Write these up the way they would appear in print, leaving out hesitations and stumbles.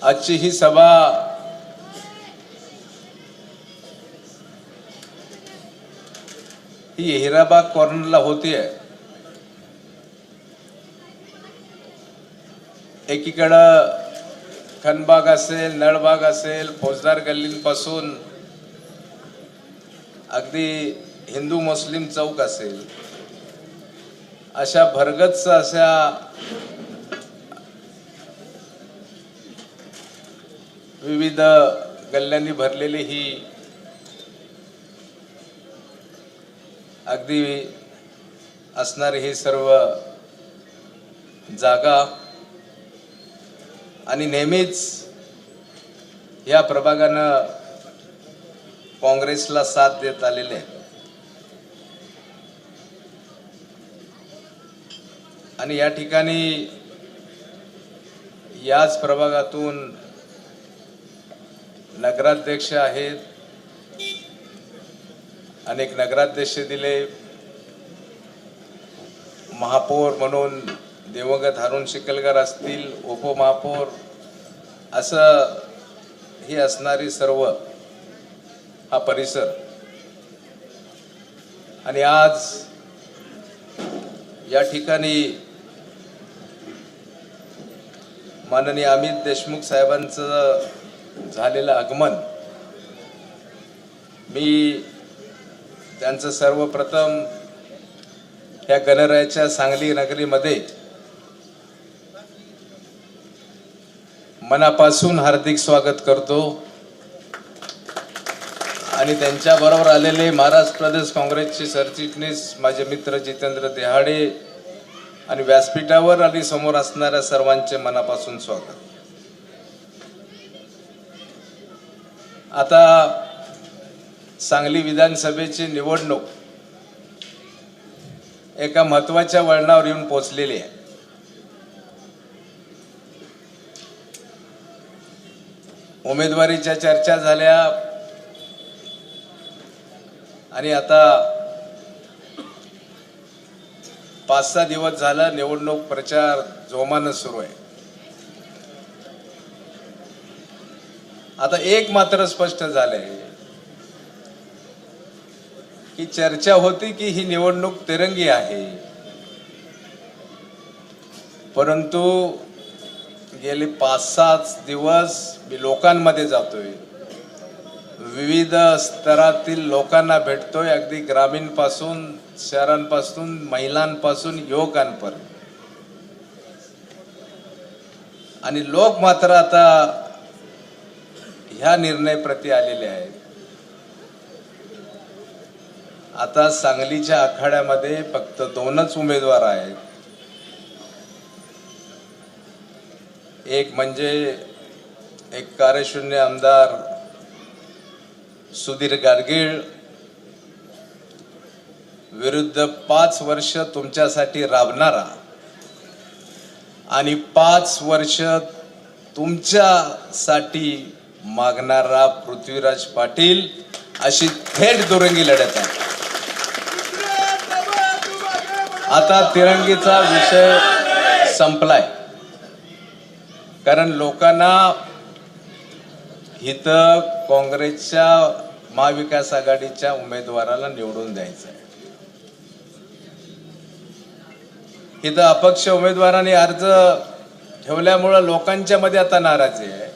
आजची ही सभा ही हिराबाग कॉर्नरला होतीये। एकीकडं खनबाग असेल, नळबाग असेल, फौजदार गल्लीपासून अगदी हिंदू मुस्लिम चौक असेल, अशा भरगच्च अशा विविध गल्ल्यांनी भरलेली ही अगदी असणारी ही सर्व जागा आणि नेहमीच या प्रभागानं काँग्रेसला साथ देत आलेले आहे। आणि या ठिकाणी याच प्रभागातून नगराध्यक्ष आहेत, अनेक नगराध्यक्ष दिले, महापौर म्हणून दिवंगत अरुण चिखलकर असतील, उपमहापौर, असं ही असणारी सर्व हा परिसर। आणि आज या ठिकाणी माननीय अमित देशमुख साहेबांचं झालेलं आगमन, मी त्यांचं सर्वप्रथम या गणरायाच्या सांगली नगरीमध्ये मनापासून हार्दिक स्वागत करतो। आणि त्यांच्या बरोबर आलेले महाराष्ट्र प्रदेश काँग्रेसचे सरचिटणीस माझे मित्र जितेंद्र देहाडे आणि व्यासपीठावर आणि समोर असणाऱ्या सर्वांचे मनापासून स्वागत। आता सांगली विधानसभेची निवडणूक एका महत्त्वाच्या वळणावर येऊन पोहोचलेली आहे। उमेदवारीच्या चर्चा झाल्या आणि आता 5-6 दिवस झाला निवडणूक प्रचार जोमानं सुरू आहे। आता एक मात्र स्पष्ट झालंय की चर्चा होती की ही निवडणूक तिरंगी आहे, परंतु गेले 5-6 दिवस मी लोकांमध्ये जातोय, विविध स्तरातील लोकांना भेटतोय, अगदी ग्रामीण पासून शहरांपासून महिलांपासून युवकांपर्यंत, आणि लोक मात्र आता ह्या निर्णयाप्रती आलेले आहेत। आता सांगलीच्या आखाड्यामध्ये फक्त 2च उमेदवार आहेत, एक म्हणजे एक कार्यशून्य आमदार सुधीर गाडगीळ विरुद्ध 5 वर्ष तुमच्यासाठी राबणारा आणि 5 वर्ष तुमच्यासाठी मागणारा पृथ्वीराज पाटील, अशी थेट दुरंगी लढत आहे। आता तिरंगीचा विषय संपलाय, कारण लोकांना इथं काँग्रेसच्या महाविकास आघाडीच्या उमेदवाराला निवडून द्यायचं आहे। इथं अपक्ष उमेदवारांनी अर्ज ठेवल्यामुळं लोकांच्या मध्ये आता नाराजी आहे,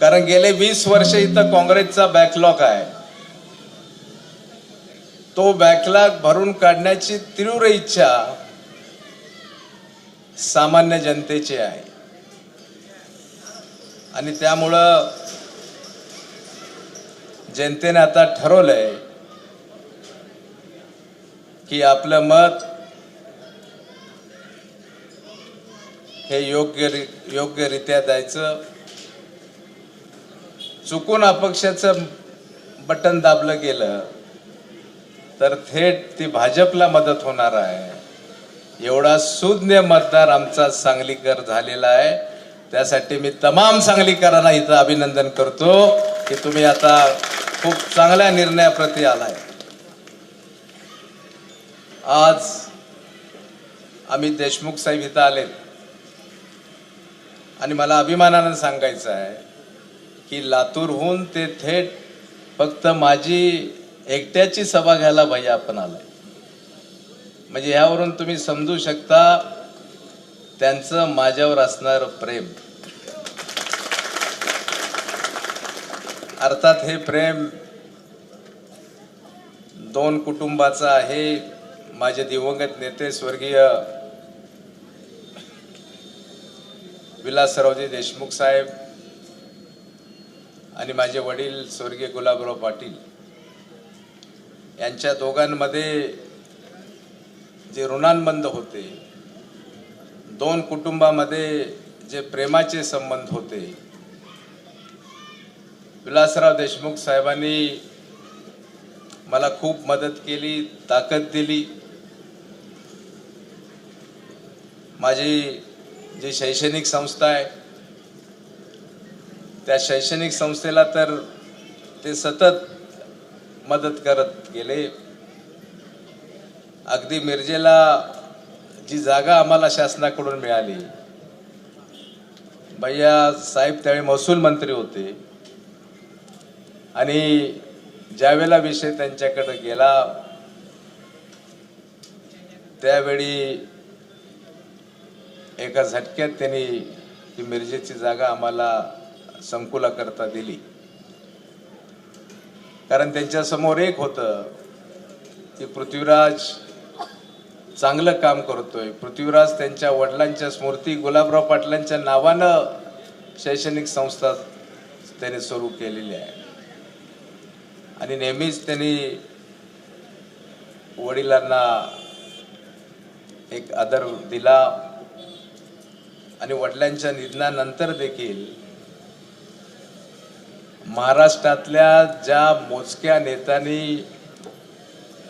कारण गेले 20 वर्ष इथं काँग्रेसचा बॅकलॉग आहे। तो बॅकलॉग भरून काढण्याची तीव्र इच्छा सामान्य जनतेची आहे, आणि त्यामुळं जनतेने आता ठरवलंय की आपलं मत हे योग्यरित्या द्यायचं। चुकून अपक्षाचं बटन दाबलं गेलं तर थेट ती भाजपला मदत होणार आहे। एवढा सुज्ञ मतदार आमचा सांगलीकर झालेला आहे, त्यासाठी मी तमाम सांगलीकरांना इथं अभिनंदन करतो की तुम्ही आता खूप चांगल्या निर्णयाप्रती आलाय। आज अमित देशमुख साहेब इथं आलेत, आणि मला अभिमानानं सांगायचं आहे की लातूरहून ते थेट फक्त माझी एकट्याची सभा घ्यायला भैया आपण आलाय. म्हणजे यावरून तुम्ही समजू शकता त्यांचं माझ्यावर असणारं प्रेम. अर्थात हे प्रेम दोन कुटुंबाचं आहे. माझे दिवंगत नेते स्वर्गीय विलासरावजी देशमुख साहेब आणि माझे वडील स्वर्गीय गुलाबराव पाटील यांच्या दोघांमध्ये जे ऋणानुबंध होते, दोन कुटुंबामध्ये जे प्रेमाचे संबंध होते, विलासराव देशमुख साहेबांनी मला खूप मदत केली, ताकद दिली. माझी जी शैक्षणिक संस्था आहे त्या शैक्षणिक संस्थेला तर ते सतत मदत करत गेले. अगदी मिरजेला जी जागा आम्हाला शासनाकडून मिळाली, भैया साहेब त्यावेळी महसूल मंत्री होते आणि ज्यावेळेला विषय त्यांच्याकडे गेला त्यावेळी एका झटक्यात त्यांनी ती मिरजेची जागा आम्हाला संकुलाकरता दिली. कारण त्यांच्या समोर एक होतं की पृथ्वीराज चांगलं काम करतोय. पृथ्वीराज त्यांच्या वडिलांच्या स्मृती गुलाबराव पाटलांच्या नावानं शैक्षणिक संस्था त्यांनी सुरू केलेली आहे आणि नेहमीच त्यांनी वडिलांना एक आदर दिला. आणि वडिलांच्या निधनानंतर देखील महाराष्ट्रातल्या ज्या मोजक्या नेत्यांनी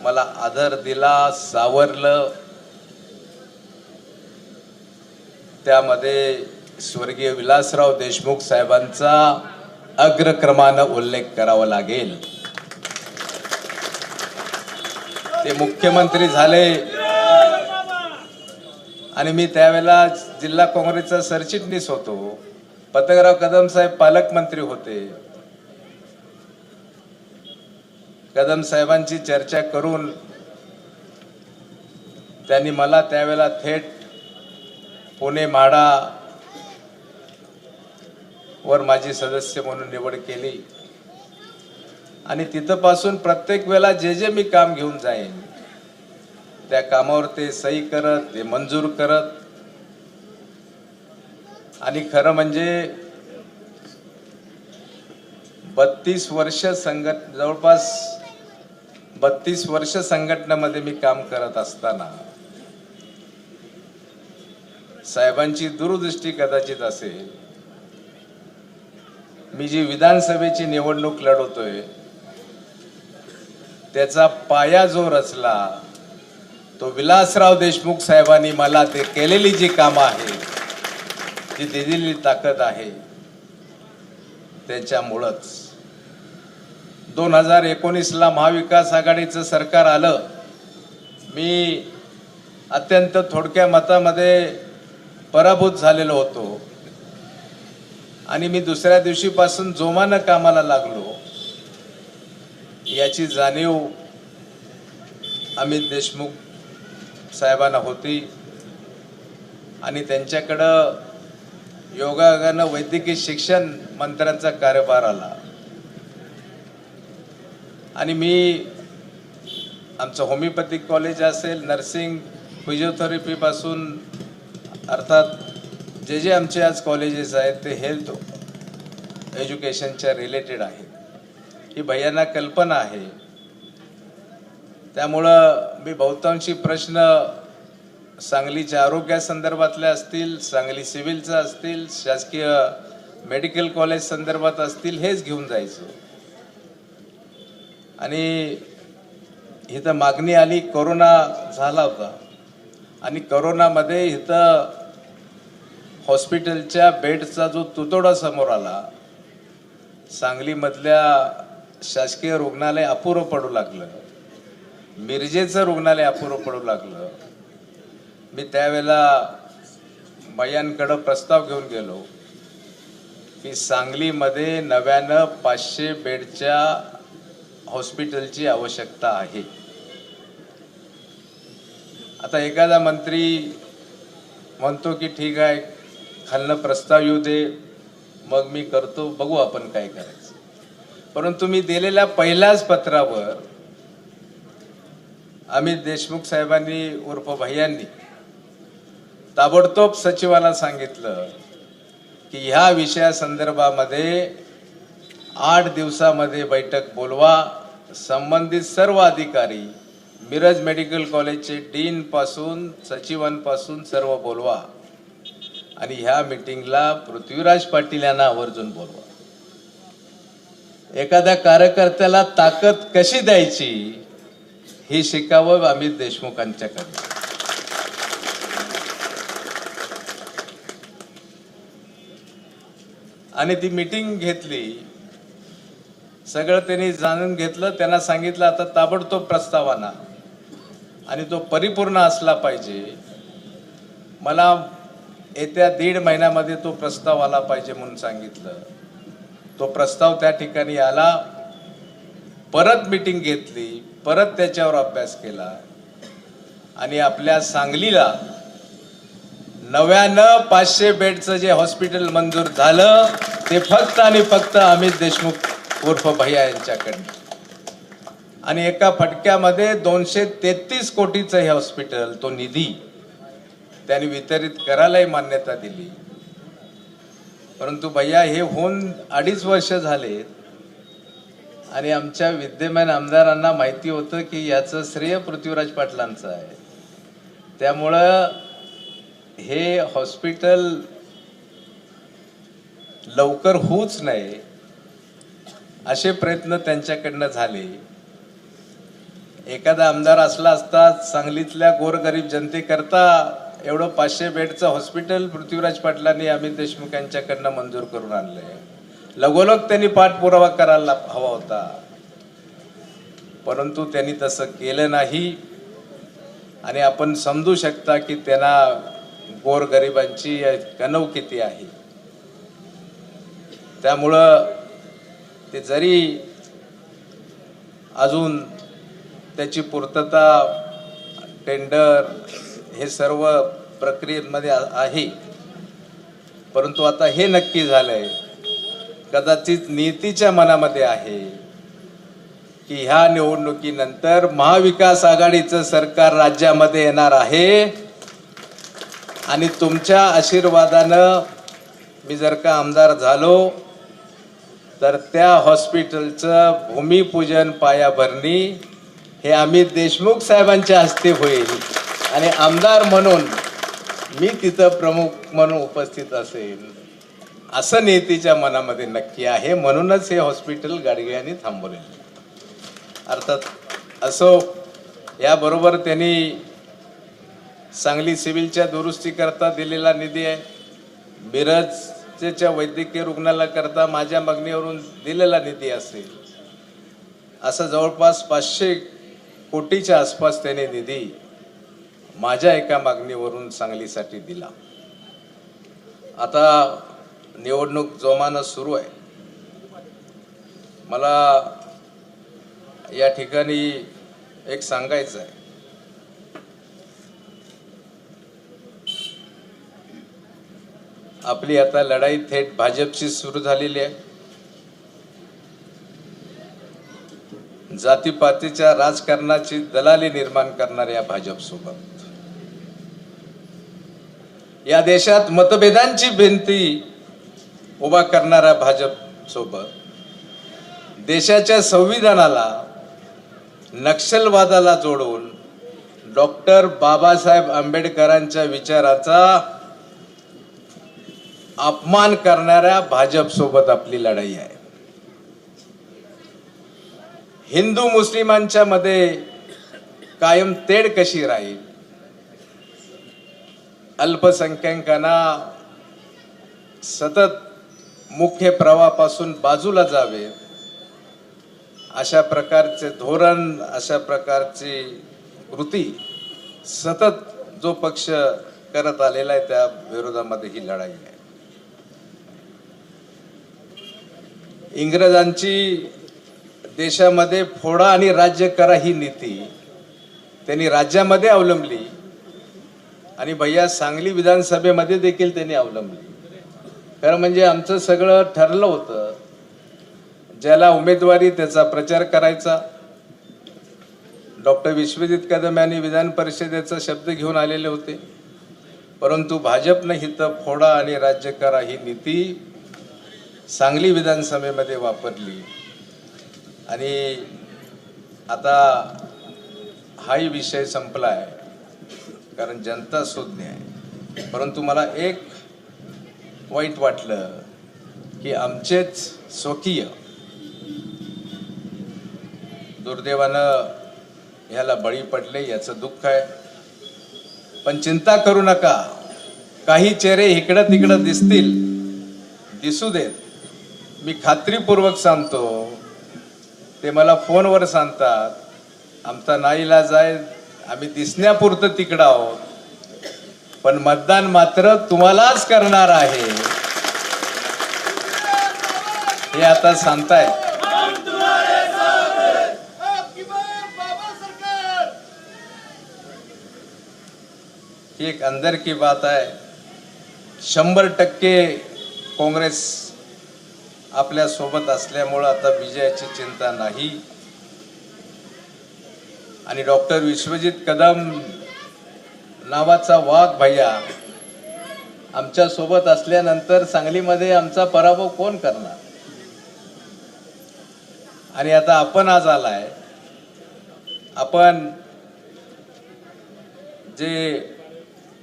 मला आदर दिला, सावरलं, त्यामध्ये स्वर्गीय विलासराव देशमुख साहेबांचा अग्रक्रमानं उल्लेख करावा लागेल. ते मुख्यमंत्री झाले आणि मी त्यावेळेला जिल्हा काँग्रेसचा सरचिटणीस होतो. पतंगराव कदम साहेब पालकमंत्री होते. कदम साहेबांची चर्चा करून त्यांनी मला त्यावेळेला थेट पुणे म्हाडा वर माझी सदस्य म्हणून निवड केली आणि तिथपासून प्रत्येक वेळेला जे जे मी काम घेऊन जाईन त्या कामावर ते सही करत, ते मंजूर करत. आणि खरं म्हणजे 32 वर्ष जवळपास 32 वर्ष संघटनेमध्ये मी काम करत असताना साहेबांची दूरदृष्टी कदाचित असेल. मी जी विधानसभेची निवडणूक लढवतोय त्याचा पाया जो रचला तो विलासराव देशमुख साहेबांनी मला ते केलेली जी कामं आहेत, जी दिलेली ताकद आहे त्याच्यामुळंच. 2019ला महाविकास आघाडीचं सरकार आलं. मी अत्यंत थोडक्या मतामध्ये पराभूत झालेलो होतो आणि मी दुसऱ्या दिवशीपासून जोमानं कामाला लागलो. याची जाणीव अमित देशमुख साहेबांना होती आणि त्यांच्याकडं योगायोगानं वैद्यकीय शिक्षण मंत्र्यांचा कार्यभार आला आणि मी आमचं होमिओपॅथिक कॉलेज असेल, नर्सिंग, फिजिओथेरपी पासून अर्थात जे जे आमचे आज कॉलेजेस आहेत ते हेल्थ एज्युकेशनच्या रिलेटेड आहेत. ही भैयांना कल्पना आहे. त्यामुळं मी बहुतांशी प्रश्न सांगलीच्या आरोग्यासंदर्भातले असतील, सांगली सिव्हिलचं असतील, शासकीय मेडिकल कॉलेज संदर्भात असतील, हेच घेऊन जायचो. आणि इथं मागणी आली, कोरोना झाला होता आणि कोरोनामध्ये इथं हॉस्पिटलच्या बेडचा जो तुतोडा समोर आला, सांगलीमधल्या शासकीय रुग्णालय अपुरं पडू लागलं, मिरजेचं रुग्णालय अपुरं पडू लागलं. मी त्यावेळेला भैयांकडं प्रस्ताव घेऊन गेलो की सांगलीमध्ये नव्यानं 500 बेडच्या हॉस्पिटलची आवश्यकता आहे. आता एखादा मंत्री म्हणतो की ठीक आहे, खालनं प्रस्ताव येऊ दे, मग मी करतो, बघू आपण काय करायचं. परंतु मी दिलेल्या पहिल्याच पत्रावर अमित देशमुख साहेबांनी उर्फ भैयांनी ताबडतोब सचिवाला सांगितलं की ह्या विषयासंदर्भामध्ये 8 दिवसामध्ये बैठक बोलवा. संबंधित सर्व अधिकारी, मिरज मेडिकल कॉलेजचे डीन पासून सचिवांपासून सर्व बोलवा आणि ह्या मीटिंगला पृथ्वीराज पाटील यांना आवर्जून बोलवा. एखाद्या कार्यकर्त्याला ताकद कशी द्यायची हे शिकावं अमित देशमुखांच्याकडे. आणि ती मीटिंग घेतली, सगळं त्यांनी जाणून घेतलं. त्यांना सांगितलं आता ताबडतोब प्रस्ताव आणा आणि तो परिपूर्ण असला पाहिजे. मला येत्या 1.5 महिन्यामध्ये तो प्रस्ताव आला पाहिजे म्हणून सांगितलं. तो प्रस्ताव त्या ठिकाणी आला. परत मीटिंग घेतली, परत त्याच्यावर अभ्यास केला आणि आपल्या सांगलीला नव्यानं 500 बेडचं जे हॉस्पिटल मंजूर झालं ते फक्त आणि फक्त अमित देशमुख उर्फ भैया यांच्याकडनं. आणि एका फटक्यामध्ये 233 कोटीचं हे हॉस्पिटल, तो निधी त्यांनी वितरित करायलाही मान्यता दिली. परंतु भैया हे होऊन 2.5 वर्ष झाले आणि आमच्या विद्यमान आमदारांना माहिती होतं की याचं श्रेय पृथ्वीराज पाटलांचं आहे. त्यामुळं हे हॉस्पिटल लवकर होऊच नये असे प्रयत्न त्यांच्याकडनं झाले. एखादा आमदार असला असता सांगलीतल्या गोरगरीब जनतेकरता एवढं 500 बेडचं हॉस्पिटल पृथ्वीराज पाटलांनी अमित देशमुख यांच्याकडनं मंजूर करून आणलंय. लगोलग त्यांनी पाठपुरावा करायला हवा होता, परंतु त्यांनी तसं केलं नाही. आणि आपण समजू शकता की त्यांना गोरगरिबांची कणव किती आहे. त्यामुळं ते जरी अजून त्याची पूर्तता, टेंडर हे सर्व प्रक्रियेमध्ये आहे, परंतु आता हे नक्की झालंय, कदाचित नीतीच्या मनामध्ये आहे की ह्या निवडणुकीनंतर महाविकास आघाडीचं सरकार राज्यामध्ये येणार आहे आणि तुमच्या आशीर्वादानं मी जर का आमदार झालो तर त्या हॉस्पिटलचं भूमिपूजन, पायाभरणी हे अमित देशमुख साहेबांच्या हस्ते होईल आणि आमदार म्हणून मी तिथं प्रमुख म्हणून उपस्थित असेल, असं नेत्याच्या मनामध्ये नक्की आहे. म्हणूनच हे हॉस्पिटल गाडगिळांनी थांबवले. अर्थात असो, याबरोबर त्यांनी सांगली सिव्हिलच्या दुरुस्तीकरता दिलेला निधी आहे, मिरजच्या वैद्यकीय रुग्णालयाकरता माझ्या मागणीवरून दिलेला निधी असेल, असं जवळपास 500 कोटीच्या आसपास त्याने निधी माझ्या एका मागणीवरून सांगलीसाठी दिला. आता निवडणूक जोमानं सुरू आहे. मला या ठिकाणी एक सांगायचं आहे, आपली आता लढाई थेट भाजपशी सुरू झालेली आहे. जातीपातीच्या राजकारणाची दलाली निर्माण करणाऱ्या भाजपसोबत, या देशात मतभेदांची भिंती उभा करणाऱ्या भाजपसोबत, देशाच्या संविधानाला नक्षलवादाला जोडून डॉक्टर बाबासाहेब आंबेडकरांच्या विचाराचा अपमान करणाऱ्या भाजपसोबत आपली लढाई आहे. हिंदू मुस्लिमांच्या मध्ये कायम तेढ कशी राहील, अल्पसंख्याकांना सतत मुख्य प्रवाहापासून बाजूला जावे अशा प्रकारचे धोरण, अशा प्रकारची कृती सतत जो पक्ष करत आलेला आहे, त्या विरोधामध्ये ही लढाई आहे. इंग्रजांची देशामध्ये फोडा आणि राज्य करा ही नीती त्यांनी राज्यामध्ये अवलंबली आणि भैया सांगली विधानसभेमध्ये देखील त्यांनी अवलंबली. खरं म्हणजे आमचं सगळं ठरलं होतं, ज्याला उमेदवारी त्याचा प्रचार करायचा. डॉक्टर विश्वजित कदम यांनी विधान परिषदेचा शब्द घेऊन आलेले होते, परंतु भाजपनं हिथं फोडा आणि राज्य करा ही नीती सांगली विधानसभेमध्ये वापरली. आणि आता हाही विषय संपला आहे, कारण जनता सुज्ञ आहे. परंतु मला एक वाईट वाटलं की आमचेच स्वकीय दुर्दैवानं ह्याला बळी पडले, याचं दुःख आहे. पण चिंता करू नका, काही चेहरे इकडं तिकडं दिसतील, दिसू देत. मी खात्रीपूर्वक सांगतो, ते मला फोनवर सांगतात, आमचा नाईलाज आहे, आम्ही दिसण्यापुरतं तिकडं आहोत, पण मतदान मात्र तुम्हालाच करणार आहे हे आता सांगताय. ही एक अंदर की बात आहे. 100% काँग्रेस आपल्या सोबत असल्यामुळं आता विजयाची चिंता नाही. आणि डॉक्टर विश्वजित कदम नावाचा वाघ भैया आमच्या सोबत असल्यानंतर सांगलीमध्ये आमचा पराभव कोण करणार. आणि आता आपण आज आलाय, आपण जे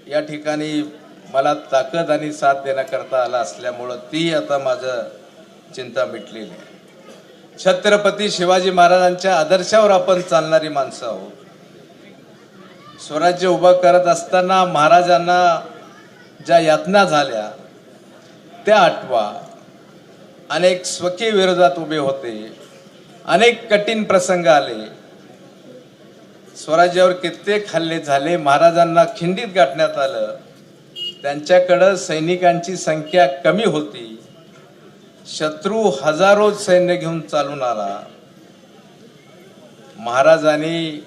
या ठिकाणी मला ताकद आणि साथ देण्याकरता आला असल्यामुळं ती आता माझं चिंता मिटलेली आहे. छत्रपती शिवाजी महाराजांच्या आदर्शावर आपण चालणारी माणसं आहोत. स्वराज्य उभं करत असताना महाराजांना ज्या यातना झाल्या त्या आठवा. अनेक स्वकीय विरोधात उभे होते, अनेक कठीण प्रसंग आले, स्वराज्यावर कित्येक हल्ले झाले, महाराजांना खिंडीत गाठण्यात आलं. त्यांच्याकडं सैनिकांची संख्या कमी होती, शत्रू हजारो सैन्य घेऊन चालून आला. महाराजांनी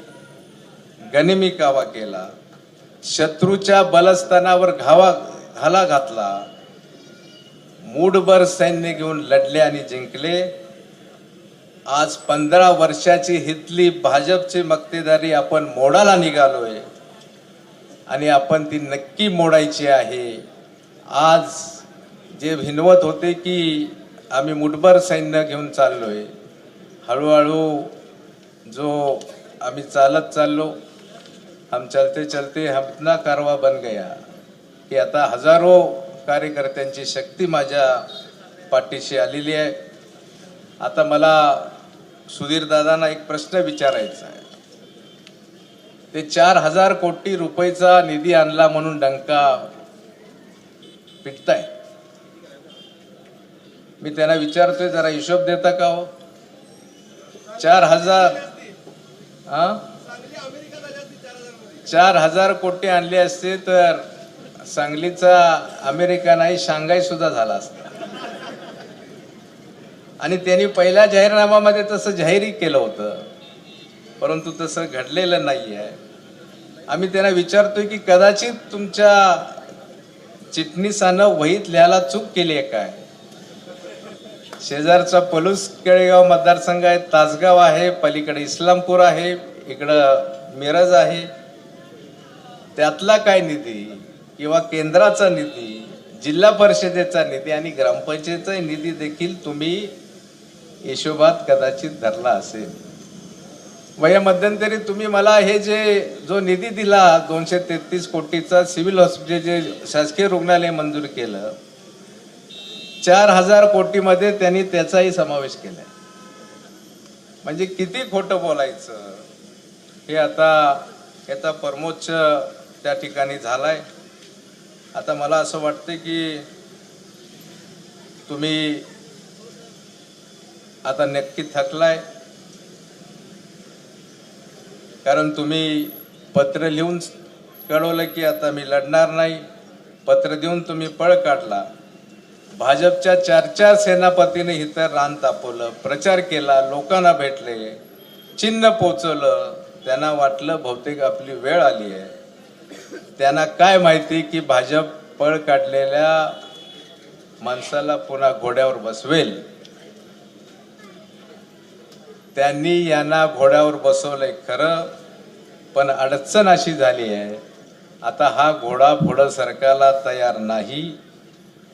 गनिमी कावा केला, शत्रूच्या बलस्थानावर घाला घातला, मूठभर सैन्य घेऊन लढले आणि जिंकले. आज 15 वर्षाची हितली भाजपची मक्तेदारी आपण मोडायला निघालोय आणि आपण ती नक्की मोडायची आहे. आज जे भिनवत होते की आम्ही मुठभर सैन्य घेऊन चाललोय, हळूहळू जो आम्ही चालत चाललो, हम चलते चलते हम इतना कारवा बन गया की आता हजारो कार्यकर्त्यांची शक्ती माझ्या पाठीशी आलेली आहे. आता मला सुधीर दादांना एक प्रश्न विचारायचा आहे. ते 4,000 कोटी रुपयेचा निधी आणला म्हणून डंका पिटताय. मी त्यांना विचारतोय, जरा हिशोब देता का हो? 4,000 कोटी आणले असते तर सांगलीचा अमेरिका नाही, शांघाय सुद्धा झाला असता. आणि त्यांनी पहिल्या जाहीरनाम्यामध्ये तसं जाहीरही केलं होतं, परंतु तसं घडलेलं नाही आहे. आम्ही त्यांना विचारतोय की कदाचित तुमच्या चिटणीसानं वहीत लिहायला चूक केली आहे काय? शेजारचा पलूस केळगाव मतदारसंघ आहे, तासगाव आहे, पलीकडे इस्लामपूर आहे, इकडं मिरज आहे. त्यातला काय निधी किंवा केंद्राचा निधी, जिल्हा परिषदेचा निधी आणि ग्रामपंचायतीचा निधी देखील तुम्ही हिशोबात कदाचित धरला असेल. वया मध्यंतरी तुम्ही मला हे जो निधी दिला 233 कोटीचा सिव्हिल हॉस्पिटल जे शासकीय रुग्णालय मंजूर केलं, 4,000 कोटीमध्ये त्यांनी त्याचाही समावेश केलाय. म्हणजे किती खोटं बोलायचं हे आता याचा परमोच्च त्या ठिकाणी झालाय. आता मला असं वाटतं की तुम्ही आता नक्की थकलाय, कारण तुम्ही पत्र लिहून कळवलं की आता मी लढणार नाही, पत्र देऊन तुम्ही पळ काढला. भाजपच्या 4 सेनापतीने इथं रान तापवलं, प्रचार केला, लोकांना भेटले, चिन्ह पोचवलं. त्यांना वाटलं बहुतेक आपली वेळ आली आहे. त्यांना काय माहिती की भाजप पळ काढलेल्या माणसाला पुन्हा घोड्यावर बसवेल. त्यांनी यांना घोड्यावर बसवलंय खरं, पण अडचण अशी झाली आहे, आता हा घोडा पुढं सरकायला तयार नाही.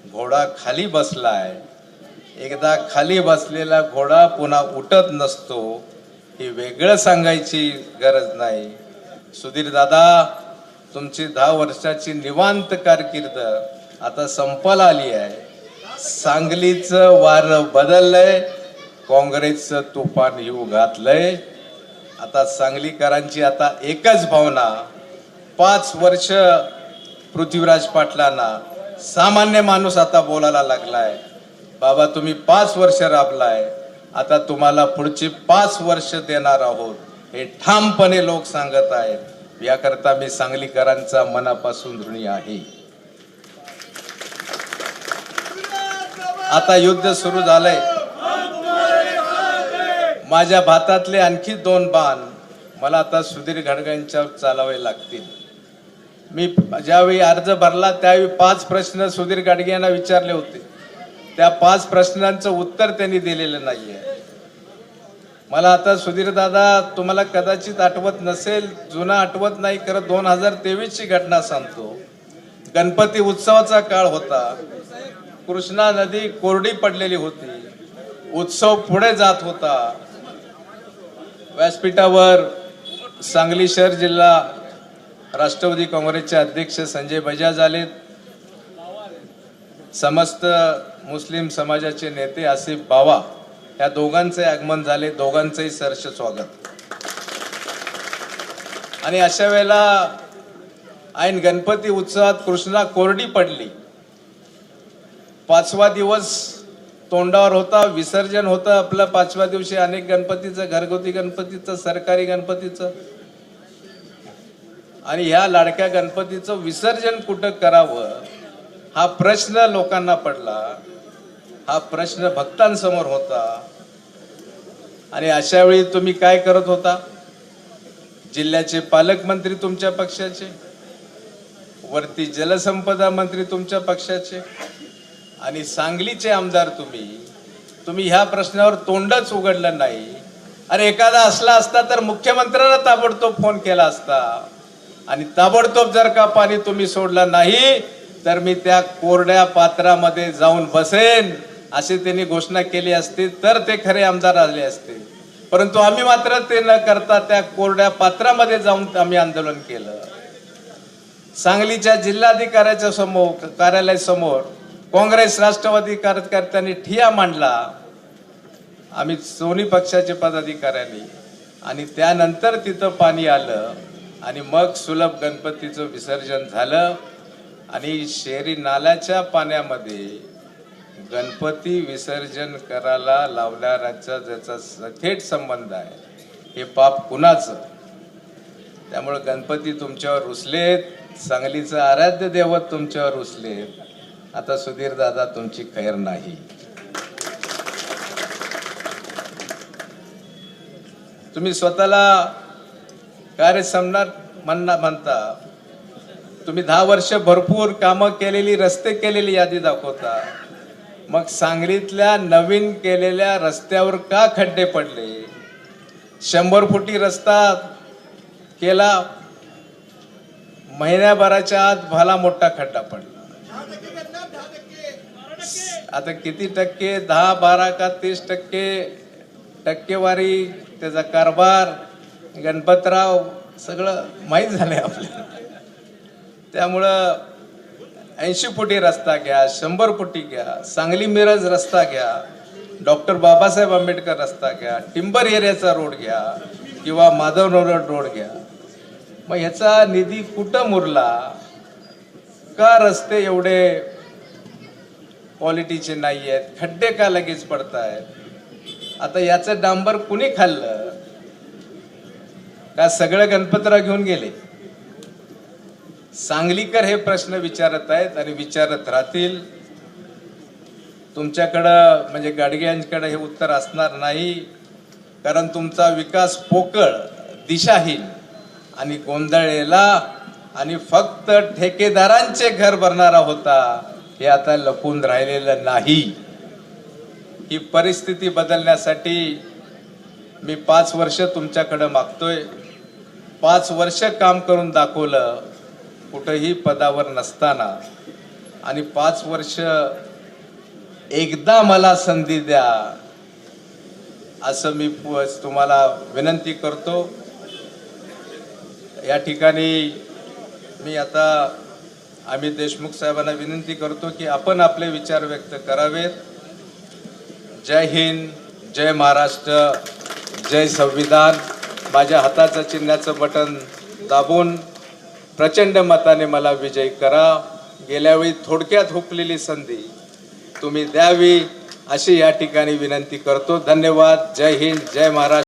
घोडा खाली बसलाय. एकदा खाली बसलेला घोडा पुन्हा उठत नसतो. हे वेगळं सांगायची गरज नाही. सुधीर दादा, तुमची 10 वर्षाची निवांत कारकीर्द आता संपायला आली आहे. सांगलीचं वारं बदललंय, काँग्रेसचं तुफान येऊ घातलंय. आता सांगलीकरांची आता एकच भावना, 5 वर्ष पृथ्वीराज पाटलांना सामान्य माणूस आता बोलायला लागलाय. बाबा तुम्ही 5 वर्ष राबलाय, आता तुम्हाला पुढची 5 वर्ष देणार आहोत, हे ठामपणे लोक सांगत आहेत. याकरता मी सांगलीकरांचा मनापासून ऋणी आहे. आता युद्ध सुरू झालंय. माझ्या भातातले आणखी 2 बाण मला आता सुधीर घाडगेंच्यावर चालवावे लागतील. मी ज्यावेळी अर्ज भरला त्यावेळी 5 प्रश्न सुधीर घाडगे यांना विचारले होते. त्या 5 प्रश्नांचं उत्तर त्यांनी दिलेलं नाहीये. मला आता सुधीर दादा, तुम्हाला कदाचित आठवत नसेल, जुना आठवत नाही, खरं 2023 ची घटना सांगतो. गणपती उत्सवाचा काळ होता. कृष्णा नदी कोरडी पडलेली होती. उत्सव पुढे जात होता. व्यासपीठावर सांगली शहर जिल्हा राष्ट्रवादी काँग्रेसचे अध्यक्ष संजय बजाज आले. समस्त मुस्लिम समाजाचे नेते आसिफ बावा या दोघांचे आगमन झाले. दोघांचेही सहर्ष स्वागत. आणि अशा वेळेला ऐन गणपती उत्सवात कृष्णा कोरडी पडली. 5वा दिवस तोंडावर होता, विसर्जन होतं आपलं. 5व्या दिवशी अनेक गणपतीचं, घरगुती गणपतीचं, सरकारी गणपतीचं, आणि ह्या लाडक्या गणपतीचं विसर्जन कुठं करावं हा प्रश्न लोकांना पडला. हा प्रश्न भक्तांसमोर होता. आणि अशा वेळी तुम्ही काय करत होता? जिल्ह्याचे पालकमंत्री तुमच्या पक्षाचे, वरती जलसंपदा मंत्री तुमच्या पक्षाचे, आणि सांगलीचे आमदार तुम्ही ह्या प्रश्नावर तोंडच उघडलं नाही. अरे एखादा असला असता तर मुख्यमंत्र्यांना ताबडतोब फोन केला असता, आणि ताबडतोब जर का पाणी तुम्ही सोडलं नाही तर मी त्या कोरड्या पात्रामध्ये जाऊन बसेन असे त्यांनी घोषणा केली असती तर ते खरे आमदार आले असते. परंतु आम्ही मात्र ते न करता त्या कोरड्या पात्रामध्ये जाऊन आम्ही आंदोलन केलं. सांगलीच्या जिल्हाधिकाऱ्याच्या समोर, कार्यालयासमोर काँग्रेस राष्ट्रवादी कार्यकर्त्यांनी ठिय्या मांडला, आम्ही दोन्ही पक्षाचे पदाधिकाऱ्यांनी, आणि त्यानंतर तिथं पाणी आलं आणि मग सुलभ गणपतीचं विसर्जन झालं. आणि शेरी नाल्याच्या पाण्यामध्ये गणपती विसर्जन करायला लावणाऱ्याचा ज्याचा थेट संबंध आहे, हे पाप कुणाचं? त्यामुळे गणपती तुमच्यावर रुसलेत, सांगलीचं आराध्य दैवत तुमच्यावर रुसलेत. आता सुधीर दादा तुमची खैर नाही. तुम्ही स्वतःला कार्यसम्राट म्हणता. तुम्ही 10 वर्ष भरपूर कामं केलेली, रस्ते केलेली यादी दाखवता. मग सांगलीतल्या नवीन केलेल्या रस्त्यावर का खड्डे पडले? 100 फुटी रस्ता केला, महिन्याभराच्या आत भला मोठा खड्डा पडला. आता किती टक्के, 10, 12 का 30% टक्केवारी त्याचा कारभार गणपतराव सगळं माहीत झालंय आपल्याला. त्यामुळं 80 फुटी रस्ता घ्या, 100 फुटी घ्या, सांगली मिरज रस्ता घ्या, डॉक्टर बाबासाहेब आंबेडकर रस्ता घ्या, टिंबर एरियाचा रोड घ्या किंवा माधवनगर रोड घ्या. मग ह्याचा निधी कुठं मुरला? का रस्ते एवढे क्वालिटीचे नाही आहेत? खड्डे का लगेच पडतायत? आता याचं डांबर कुणी खाल्लं? का सगळं गणपतराव घेऊन गेले? सांगलीकर हे प्रश्न विचारत आहेत आणि विचारत राहतील. तुमच्याकडं म्हणजे गाडग्यांकडे हे उत्तर असणार नाही, कारण तुमचा विकास पोकळ, दिशाहीन आणि गोंधळलेला आणि फक्त ठेकेदारांचे घर भरणारा होता, हे आता लपून राहिलेलं नाही. ही परिस्थिती बदलण्यासाठी मी 5 वर्ष तुमच्याकडे मागतोय. 5 वर्ष काम करून दाखवलं कुठंही पदावर नसताना, आणि 5 वर्ष एकदा मला संधी द्या असं मी तुम्हाला विनंती करतो. या ठिकाणी मी आता अमित देशमुख साहेबांना विनंती करतो की आपण आपले विचार व्यक्त करावेत. जय हिंद, जय महाराष्ट्र, जय संविधान. माझ्या हाताचं चिन्हाचं बटन दाबून प्रचंड मताने मला विजयी करा. गेल्या वेळी थोडक्यात हुकलेली संधी तुम्ही द्यावी अशी या ठिकाणी विनंती करतो. धन्यवाद. जय हिंद, जय महाराष्ट्र.